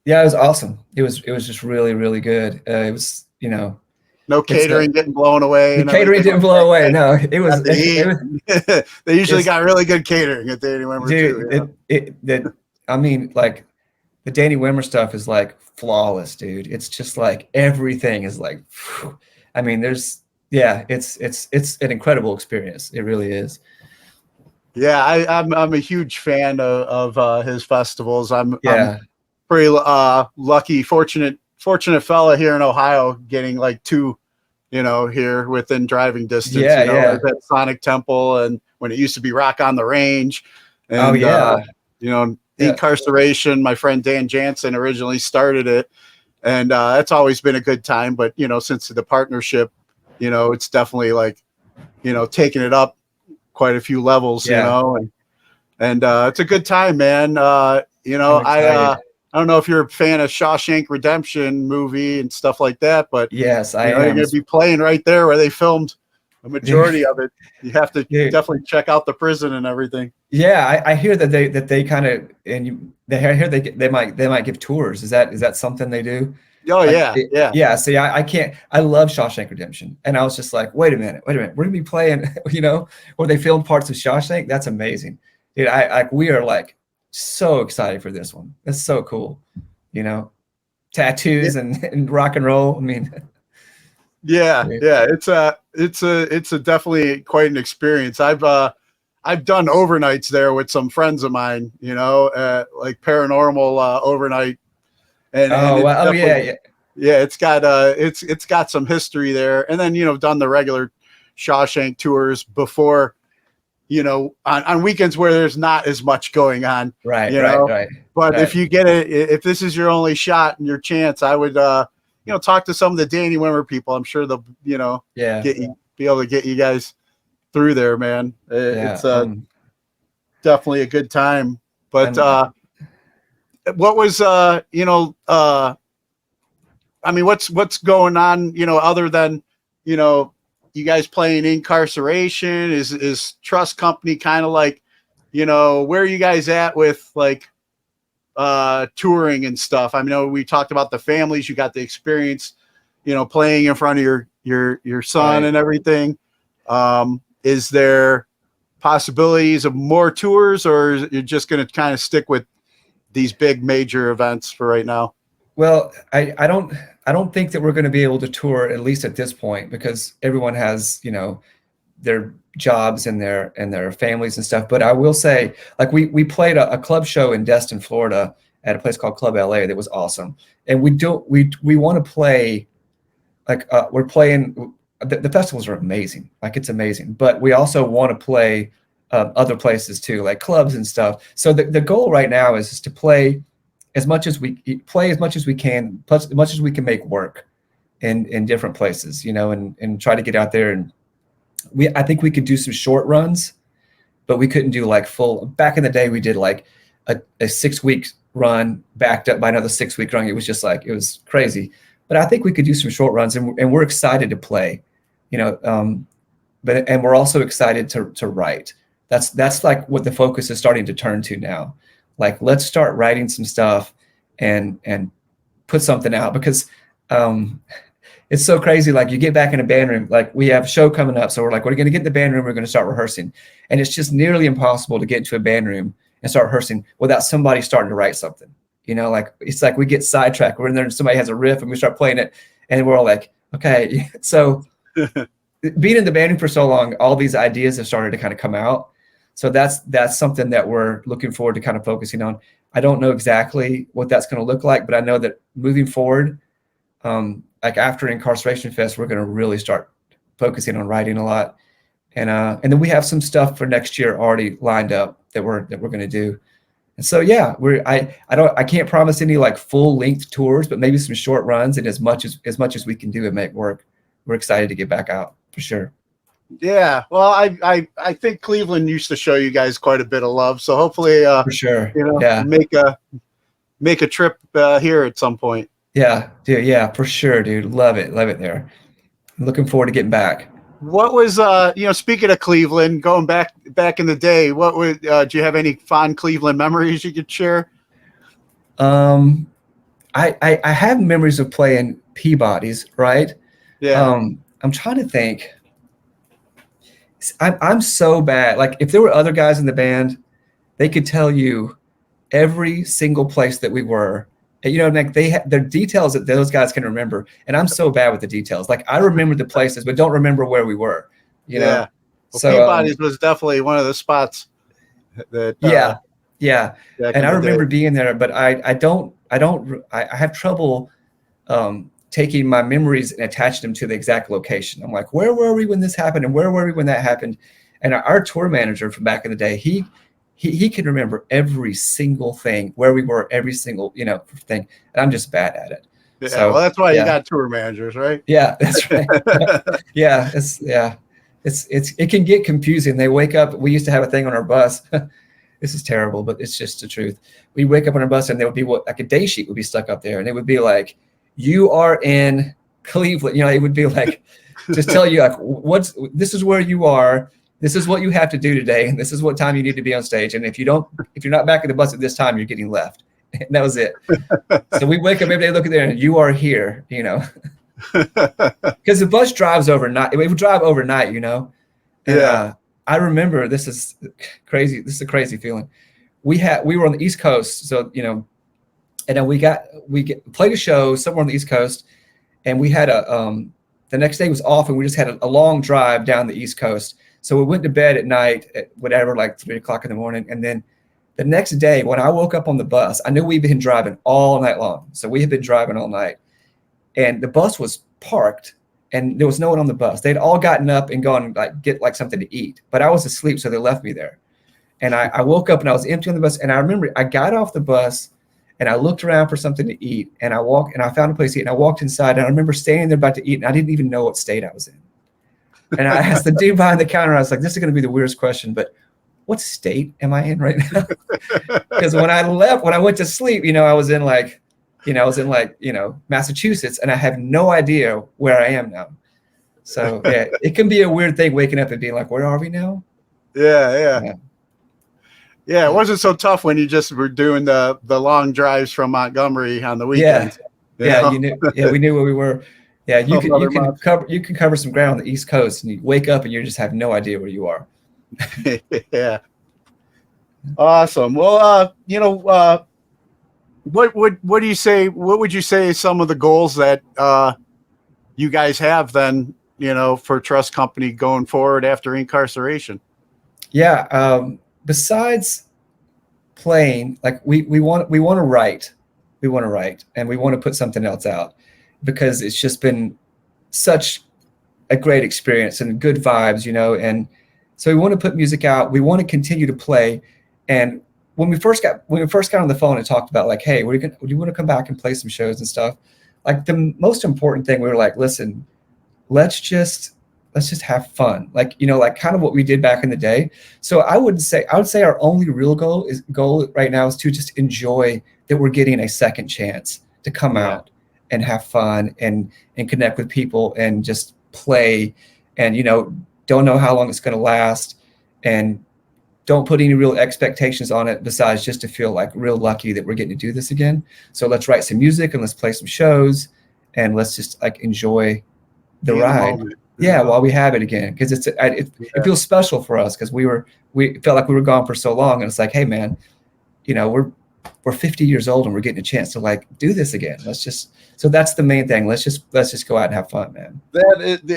Yeah, it was awesome. It was just really, really good. It was, no catering getting blown away. The catering didn't blow away. No, it was. They usually got really good catering at Danny Wimmer too. I mean, like the Danny Wimmer stuff is like flawless, dude. It's just like everything is like. Whew. I mean, it's an incredible experience. It really is. Yeah, I'm a huge fan of his festivals. I'm pretty lucky, fortunate fella here in Ohio getting like 2, here within driving distance. Yeah. At Sonic Temple, and when it used to be Rock on the Range, and Oh yeah. Inkcarceration. My friend Dan Jansen originally started it, and it's always been a good time. But since the partnership, it's definitely like, taking it up quite a few levels. And it's a good time, man. I don't know if you're a fan of Shawshank Redemption movie and stuff like that, but yes, I am. You're going to be playing right there where they filmed a majority of it. You have to definitely check out the prison and everything. Yeah, I hear that they kind of, and I hear they might give tours. Is that something they do? Oh, like, yeah. Yeah. See, I can't. I love Shawshank Redemption, and I was just like, wait a minute, we're gonna be playing, where they filmed parts of Shawshank. That's amazing, dude. We are like so excited for this one. That's so cool, tattoos and rock and roll. I mean, yeah. It's a definitely quite an experience. I've done overnights there with some friends of mine, like paranormal overnight. Yeah, it's got some history there, and then done the regular Shawshank tours before, on weekends where there's not as much going on, right. But if you get it, if this is your only shot and your chance, I would talk to some of the Danny Wimmer people. I'm sure they'll be able to get you guys through there, man. It's definitely a good time. But what was what's going on, other than you guys playing Inkcarceration? Is Trust Company kind of like, where are you guys at with like touring and stuff? I know we talked about the families, you got the experience, playing in front of your son and everything. Is there possibilities of more tours, or you're just going to kind of stick with these big major events for right now? Well, I don't think that we're going to be able to tour, at least at this point, because everyone has, their jobs and their families and stuff. But I will say, like, we played a club show in Destin, Florida, at a place called Club LA that was awesome. And we want to play, like, we're playing, the festivals are amazing. Like, it's amazing. But we also want to play other places too, like clubs and stuff. So the goal right now is to play as much as we can, plus as much as we can make work in different places, and try to get out there. And I think we could do some short runs, but we couldn't do like full. Back in the day, we did like a 6-week run backed up by another 6-week run. It was just like, it was crazy. But I think we could do some short runs, and we're excited to play, and we're also excited to write. That's like what the focus is starting to turn to now. Like, let's start writing some stuff and put something out, because it's so crazy. Like, you get back in a band room, like we have a show coming up. So we're like, we're going to get in the band room. We're going to start rehearsing. And it's just nearly impossible to get into a band room and start rehearsing without somebody starting to write something, like, it's like we get sidetracked. We're in there and somebody has a riff and we start playing it. And we're all like, okay. So being in the band room for so long, all these ideas have started to kind of come out. So that's something that we're looking forward to kind of focusing on. I don't know exactly what that's going to look like, but I know that moving forward, like after Inkcarceration Fest, we're going to really start focusing on writing a lot, and then we have some stuff for next year already lined up that we're going to do. And so yeah, I can't promise any like full length tours, but maybe some short runs, and as much as we can do and make work, we're excited to get back out for sure. Yeah, well, I think Cleveland used to show you guys quite a bit of love, so hopefully, for sure, make a trip here at some point. Yeah, dude. Yeah, for sure, dude. Love it there. I'm looking forward to getting back. What was speaking of Cleveland, going back in the day, what would do you have any fond Cleveland memories you could share? I have memories of playing Peabody's, right? Yeah. I'm trying to think. I'm so bad. Like, if there were other guys in the band, they could tell you every single place that we were. And, like, their details that those guys can remember. And I'm so bad with the details. Like, I remember the places, but don't remember where we were. You know. Well, so Peabody's was definitely one of the spots that. Yeah. back And in I the remember day. being there, but I have trouble taking my memories and attaching them to the exact location. I'm like, where were we when this happened? And where were we when that happened? And our tour manager from back in the day, he can remember every single thing, where we were, every single, thing. And I'm just bad at it. Yeah, So, well, that's why you yeah. got tour managers, right? Yeah, that's right. Yeah, it can get confusing. They wake up. We used to have a thing on our bus. This is terrible, but it's just the truth. We wake up on our bus and there would be like a day sheet would be stuck up there, and it would be like, you are in Cleveland. It would be like, just tell you like, this is where you are. This is what you have to do today, and this is what time you need to be on stage. And if you're not back at the bus at this time, you're getting left. And that was it. So we wake up every day, look at there, and you are here, because the bus drives overnight. It would drive overnight, And, Yeah. I remember, this is crazy. This is a crazy feeling. We were on the East Coast. So, and then we played a show somewhere on the East Coast, and we had the next day was off, and we just had a long drive down the East Coast. So we went to bed at night at whatever, like 3 o'clock in the morning. And then the next day, when I woke up on the bus, I knew we'd been driving all night long. So we had been driving all night, and the bus was parked, and there was no one on the bus. They'd all gotten up and gone get something to eat, but I was asleep, so they left me there. And I woke up and I was empty on the bus. And I remember I got off the bus and I looked around for something to eat, and I found a place to eat, and I walked inside, and I remember standing there about to eat, and I didn't even know what state I was in. And I asked the dude behind the counter, I was like, this is going to be the weirdest question, but what state am I in right now? Because when I went to sleep, I was in Massachusetts, and I have no idea where I am now. So yeah, it can be a weird thing waking up and being like, where are we now? Yeah. It wasn't so tough when you just were doing the long drives from Montgomery on the weekends. Yeah, we knew where we were. Yeah, you can cover some ground on the East Coast, and you wake up and you just have no idea where you are. Yeah. Awesome. Well, what do you say? What would you say some of the goals that you guys have then, for Trust Company going forward after incarceration? Yeah. Besides playing, like we want to write, and we want to put something else out, because it's just been such a great experience and good vibes, and so we want to put music out. We want to continue to play. And when we first got on the phone and talked about like, hey, do you want to come back and play some shows and stuff? Like the most important thing, we were like, listen, let's just have fun. Like, like kind of what we did back in the day. So I would say our only real goal right now is to just enjoy that we're getting a second chance to come out and have fun and connect with people and just play, and don't know how long it's going to last, and don't put any real expectations on it besides just to feel like real lucky that we're getting to do this again. So let's write some music and let's play some shows, and let's just like enjoy the ride. While we have it again, because it feels special for us, because we felt like we were gone for so long, and it's like, hey man, we're 50 years old and we're getting a chance to like do this again. So that's the main thing. Let's just go out and have fun, man.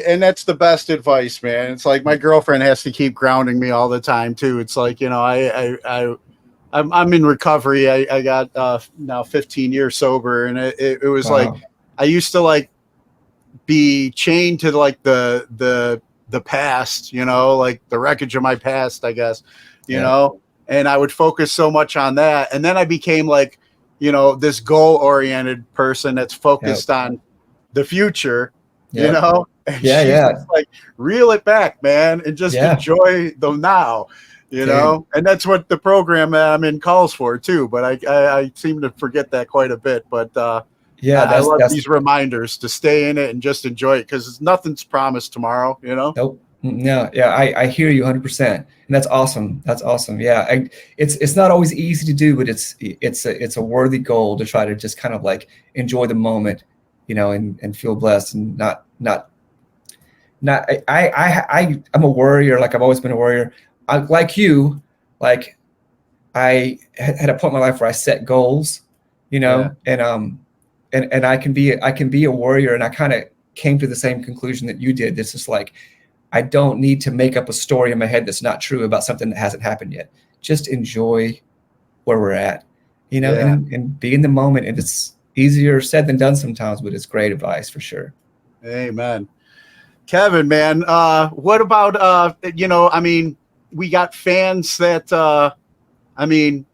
And that's the best advice, man. It's like my girlfriend has to keep grounding me all the time too. It's like, I'm in recovery. I got now 15 years sober, and it was like, I used to like be chained to like the past, like the wreckage of my past, I guess, and I would focus so much on that. And then I became like, this goal-oriented person that's focused on the future, and just like reel it back, man, and just enjoy the now, and that's what the program I'm in calls for too. But I seem to forget that quite a bit. But I love these reminders to stay in it and just enjoy it, because nothing's promised tomorrow, Nope. No, yeah, I hear you 100%, and that's awesome. That's awesome. Yeah, it's not always easy to do, but it's a worthy goal to try to just kind of like enjoy the moment, and feel blessed, and not. I'm a worrier. Like I've always been a worrier. Like you, like I had a point in my life where I set goals, and I can be a warrior, and I kind of came to the same conclusion that you did. This is like, I don't need to make up a story in my head that's not true about something that hasn't happened yet. Just enjoy where we're at, you know, Yeah. and be in the moment. And it's easier said than done sometimes, but it's great advice for sure. Amen. Kevin, man, what about, I mean, we got fans that, I mean,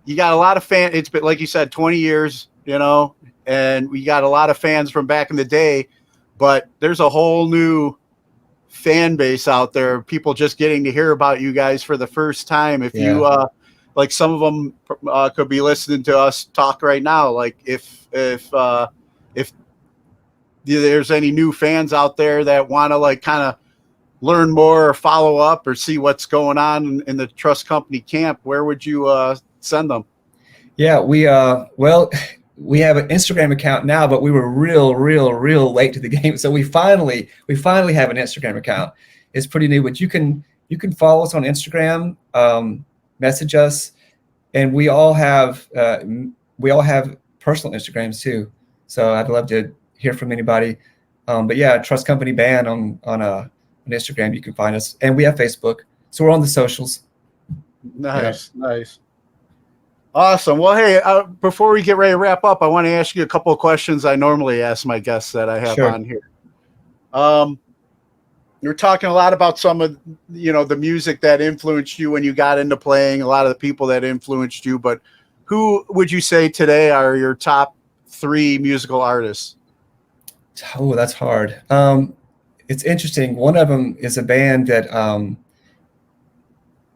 you got a lot of fans. It's been, like you said, 20 years, you know, and we got a lot of fans from back in the day, but there's a whole new fan base out there. People just getting to hear about you guys for the first time. If you, like some of them could be listening to us talk right now. Like if there's any new fans out there that want to like kind of learn more or follow up or see what's going on in the trust company camp, where would you send them? Yeah, we we have an Instagram account now, but we were real late to the game. So we finally have an Instagram account. It's pretty new, but you can follow us on Instagram, message us, and we all have personal Instagrams too. So I'd love to hear from anybody. But yeah, Trust Company Band on Instagram, you can find us, and we have Facebook. So we're on the socials. Nice. Awesome. Well, hey, before we get ready to wrap up, I want to ask you a couple of questions I normally ask my guests that I have on here. You're talking a lot about some of, the music that influenced you when you got into playing, a lot of the people that influenced you, but who would you say today are your top 3 musical artists? Oh, that's hard. It's interesting. One of them is a band that,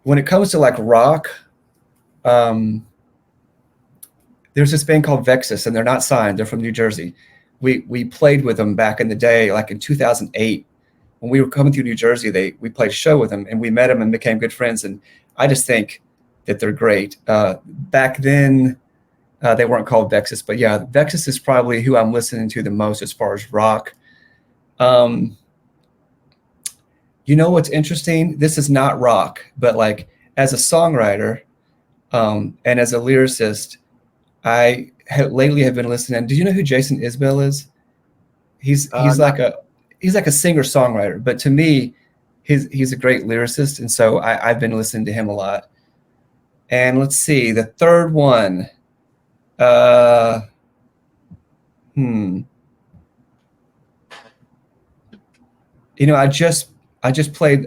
when it comes to like rock, there's this band called Vexus, and they're not signed. They're from New Jersey. We played with them back in the day, like in 2008. When we were coming through New Jersey, we played a show with them, and we met them and became good friends. And I just think that they're great. Back then, they weren't called Vexus, but yeah, Vexus is probably who I'm listening to the most as far as rock. You know what's interesting? This is not rock, but like as a songwriter and as a lyricist, I lately have been listening. Do you know who Jason Isbell is? He's like a singer-songwriter, but to me, he's a great lyricist, and so I've been listening to him a lot. And let's see, the third one. I just played.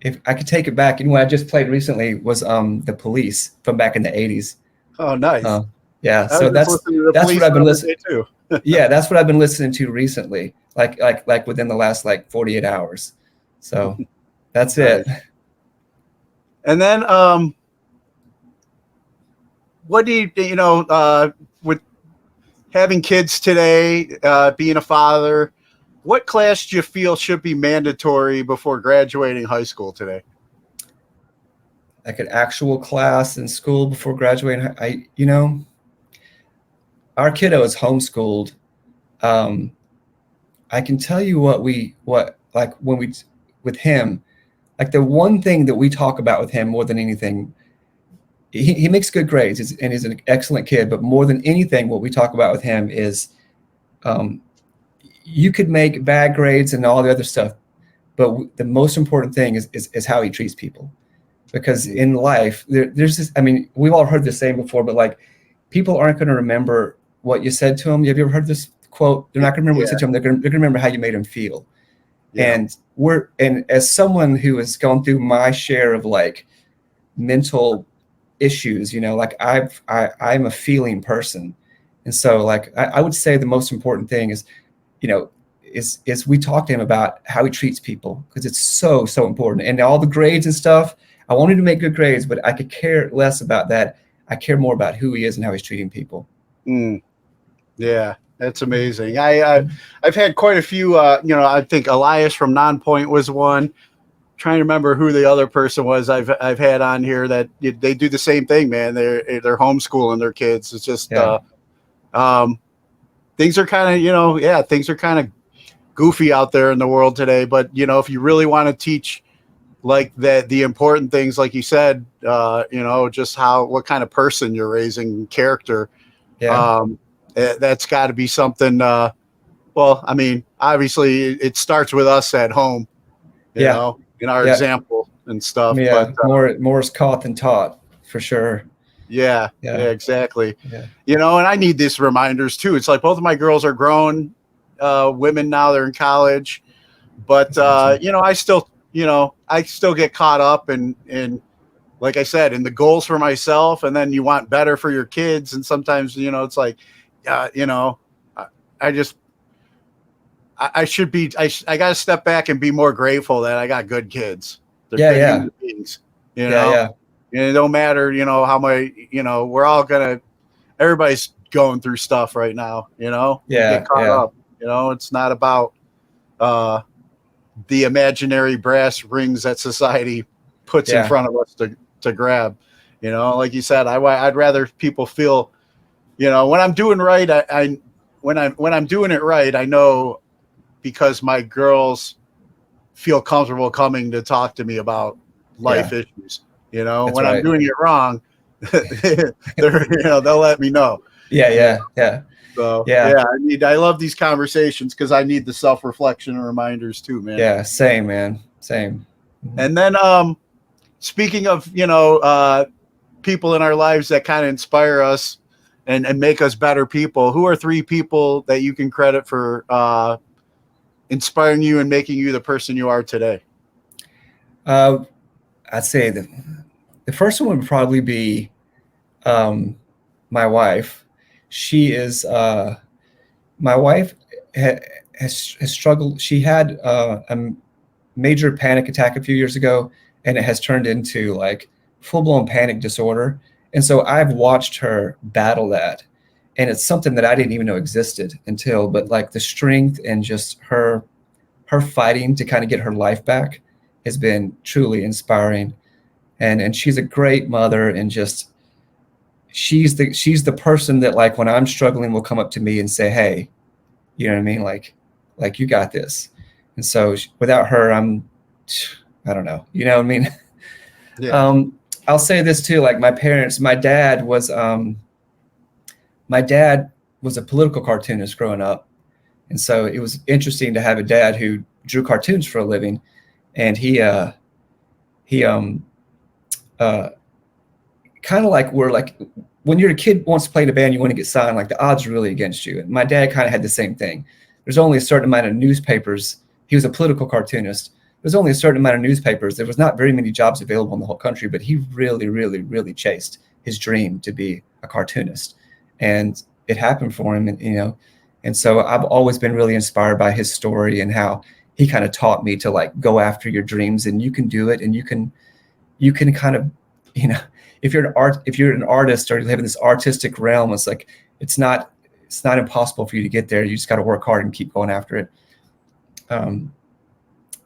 If I could take it back, what I just played recently was The Police from back in the 80s. Oh, nice. Yeah, so that's what I've been listening to. Yeah, that's what I've been listening to recently, like within the last 48 hours. So that's it. And then what do you with having kids today, being a father, what class do you feel should be mandatory before graduating high school today? Like an actual class in school before graduating, our kiddo is homeschooled. I can tell you with him, like the one thing that we talk about with him more than anything, he makes good grades and he's an excellent kid, but more than anything, what we talk about with him is, you could make bad grades and all the other stuff, but the most important thing is how he treats people. Because in life, there's this, we've all heard this saying before, but like people aren't going to remember what you said to them. Have you ever heard this quote? They're not going to remember what you said to them. They're going to remember how you made them feel. Yeah. And as someone who has gone through my share of mental issues, I'm a feeling person. And so I would say the most important thing is, is we talk to him about how he treats people, because it's so important. And all the grades and stuff, I wanted to make good grades, but I could care less about that. I care more about who he is and how he's treating people. Yeah, that's amazing. I've had quite a few, I think Elias from Nonpoint was one. I'm trying to remember who the other person was I've had on here that they do the same thing, man. They're homeschooling their kids. It's just, things are kind of, things are kind of goofy out there in the world today. But, if you really want to teach the important things, like you said, just what kind of person you're raising, character, that's got to be something. Obviously it starts with us at home, you know, in our example and stuff. Yeah, but, more is caught than taught, for sure. Yeah, Yeah. exactly. Yeah. You know, and I need these reminders too. It's like both of my girls are grown women now; they're in college, but you know, I still get caught up in like I said, in the goals for myself, and then you want better for your kids, and sometimes you know, it's like, you know, I just I should be I got to step back and be more grateful that I got good kids. They're good human beings, you know. And it don't matter, you know, how my, you know, everybody's going through stuff right now, you know. You get caught up, you know. It's not about the imaginary brass rings that society puts in front of us to grab, you know. Like you said, I'd rather people feel, you know, when I'm doing right, when I'm doing it right, I know, because my girls feel comfortable coming to talk to me about life issues. You know, That's when right. I'm doing it wrong, they'll let me know. Yeah. So I love these conversations because I need the self-reflection and reminders too, man. Yeah, same, man. Same. And then speaking of, you know, people in our lives that kind of inspire us and make us better people, who are 3 people that you can credit for inspiring you and making you the person you are today? I'd say the first one would probably be my wife. She is my wife has struggled. She had a major panic attack a few years ago, and it has turned into like full-blown panic disorder. And so I've watched her battle that, and it's something that I didn't even know existed but like the strength and just her fighting to kind of get her life back has been truly inspiring. And she's a great mother, and just she's the person that, like, when I'm struggling, will come up to me and say, hey, you know what I mean? Like you got this. And so without her, I don't know, you know what I mean? Yeah. I'll say this too, like my dad was a political cartoonist growing up. And so it was interesting to have a dad who drew cartoons for a living. And he kind of like, we're like, when you're a kid wants to play in a band, you want to get signed, like the odds are really against you. And my dad kind of had the same thing. There's only a certain amount of newspapers. He was a political cartoonist. There's only a certain amount of newspapers. There was not very many jobs available in the whole country, but he really, really, really chased his dream to be a cartoonist. And it happened for him, and, you know, and so I've always been really inspired by his story and how he kind of taught me to, like, go after your dreams, and you can do it. And you can kind of, you know, if you're an artist or you live in this artistic realm, it's like, it's not impossible for you to get there. You just got to work hard and keep going after it.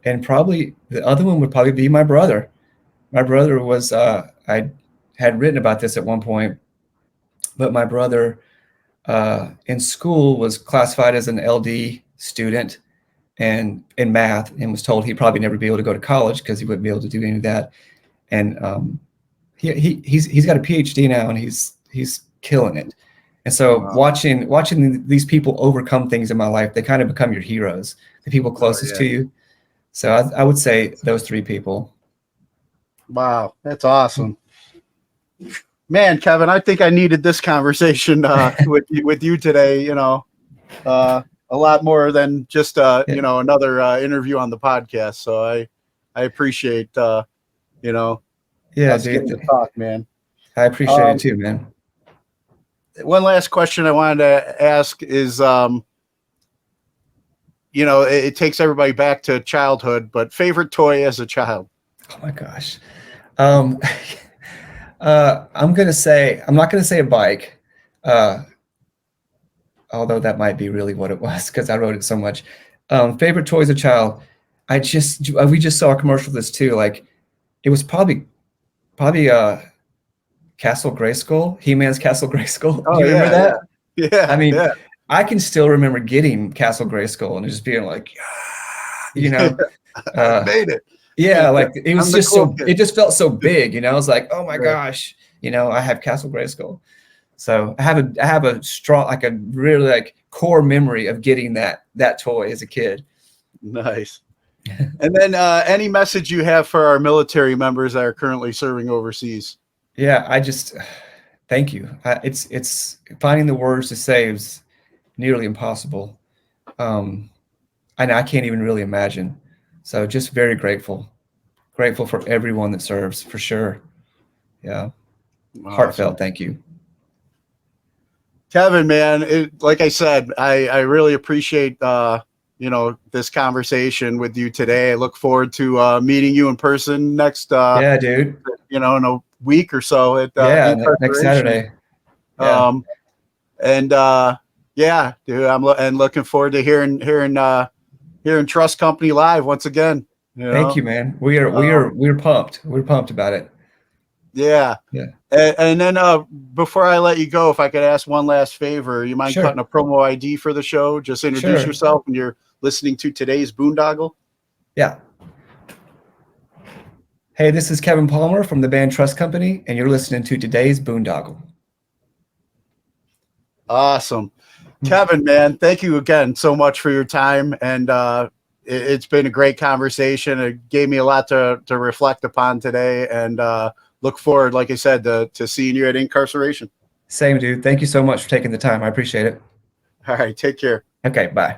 And probably the other one would probably be my brother. My brother was, I had written about this at one point, but my brother in school was classified as an LD student and in math, and was told he'd probably never be able to go to college because he wouldn't be able to do any of that. And he's got a PhD now, and he's killing it. And so watching these people overcome things in my life, they kind of become your heroes, the people closest to you. So I would say those 3 people. Wow, that's awesome. Man, Kevin, I think I needed this conversation with you today, you know, a lot more than just, you know, another interview on the podcast. So I appreciate, you know, us getting to talk, man. I appreciate it too, man. One last question I wanted to ask is, you know, it takes everybody back to childhood, but favorite toy as a child? Oh my gosh. I'm not going to say a bike, although that might be really what it was because I wrote it so much. Favorite toy as a child. We just saw a commercial of this too. Like, it was probably Castle Grayskull, He-Man's Castle Grayskull. Oh, do you remember that? Yeah. I mean, I can still remember getting Castle Grayskull and just being like, you know, I made it. Yeah, like it was just it just felt so big, you know. I was like, oh my gosh, you know, I have Castle Grayskull. So I have a strong, like a really like core memory of getting that toy as a kid. Nice. And then any message you have for our military members that are currently serving overseas? Yeah, Thank you. It's finding the words to say is nearly impossible. And I can't even really imagine. So just very grateful for everyone that serves, for sure. Yeah. Awesome. Heartfelt. Thank you. Kevin, man, like I said, I really appreciate, this conversation with you today. I look forward to meeting you in person next, Yeah, dude. in a week or so at Next Saturday. Yeah. Yeah, dude, I'm looking forward to hearing Trust Company live once again. Thank you, man. We're pumped. We're pumped about it. Yeah. Yeah. And then before I let you go, if I could ask one last favor, you mind cutting a promo ID for the show? Just introduce yourself and you're listening to today's Boondoggle. Yeah. Hey, this is Kevin Palmer from the band Trust Company, and you're listening to today's Boondoggle. Awesome. Kevin, man, thank you again so much for your time. And it's been a great conversation. It gave me a lot to reflect upon today, and look forward, like I said, to seeing you at Inkcarceration. Same, dude. Thank you so much for taking the time. I appreciate it. All right. Take care. Okay. Bye.